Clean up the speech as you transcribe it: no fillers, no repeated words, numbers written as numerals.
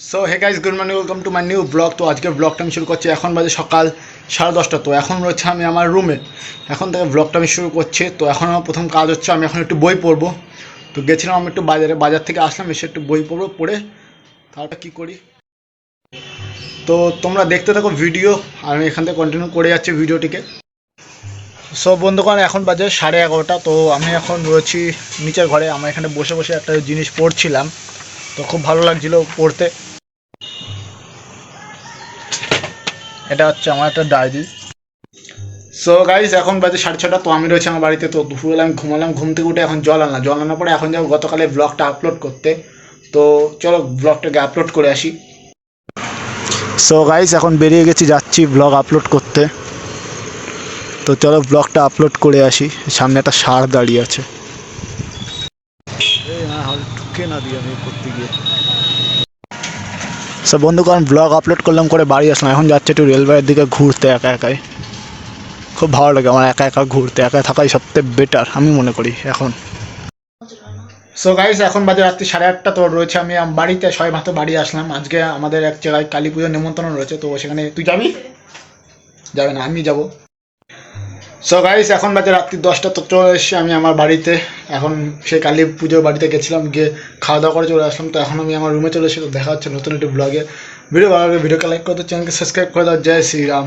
So hey guys, good morning, welcome to my new blog. তো আজকের ব্লগটা আমি শুরু করছি, এখন বাজে সকাল 10:30। তো এখন রয়েছে আমি আমার রুমে, এখন থেকে ব্লগটা আমি শুরু করছি। তো এখন আমার প্রথম কাজ হচ্ছে আমি এখন একটু বই পড়বো। তো গেছিলাম আমি একটু বাজার থেকে আসলাম, এসে একটু বই পড়বো, পড়ে তারপর কী করি তো তোমরা দেখতে থাকো ভিডিও। আমি এখান থেকে কন্টিনিউ করে যাচ্ছি ভিডিওটিকে। সো বন্ধুগণ, এখন বাজে 11:30। তো আমি এখন রয়েছি নিচের ঘরে, আমার এখানে বসে বসে একটা জিনিস পড়ছিলাম, তো খুব ভালো লাগছিলো পড়তে। এটা হচ্ছে আমার একটা ডায়েরি। সো গাইজ, এখন বাজে 6:30। তো আমি রয়েছি আমার বাড়িতে। তো দুপুরবেলা আমি ঘুমালাম, ঘুম থেকে উঠে এখন জল আনার পরে এখন যাবো গতকালে ব্লগটা আপলোড করতে। তো চলো ব্লগটাকে আপলোড করে আসি। সো গাইজ, এখন বেরিয়ে গেছি, যাচ্ছি ব্লগ আপলোড করতে। তো চলো ব্লগটা আপলোড করে আসি। সামনে একটা ষাঁড় দাঁড়িয়ে আছে, ঢুকে না দিয়ে আমি করতে গিয়ে। সো বন্ধুগণ, ব্লগ আপলোড করলাম, করে বাড়ি আসলাম। এখন যাচ্ছে একটু রেলওয়ের দিকে ঘুরতে একা একাই। খুব ভালো লাগে আমার একা একা ঘুরতে, একা থাকাই সবথেকে বেটার আমি মনে করি এখন। সো গাইস, এখন বাজে রাত্রি 8:30। তো রয়েছে আমি বাড়িতে, সবাই মাত্র বাড়ি আসলাম। আজকে আমাদের এক জায়গায় কালী পুজোর নিমন্ত্রণ রয়েছে, তো সেখানে তুই যাবি? যাবে না, আমি যাব। সো গাইস, এখন বাজে রাত্রি 10টা। তো চলে এসেছি আমি আমার বাড়িতে। এখন সেই কালী পুজোর বাড়িতে গেছিলাম, গিয়ে খাওয়া দাওয়া করে চলে আসলাম। তো এখন আমি আমার রুমে চলে এসেছি। তো দেখা হচ্ছে নতুন একটি ব্লগে। ভিডিও ভালো লাগে ভিডিওকে লাইক করে দাও, চ্যানেলকে সাবস্ক্রাইব করে দাও। জয় শ্রীরাম।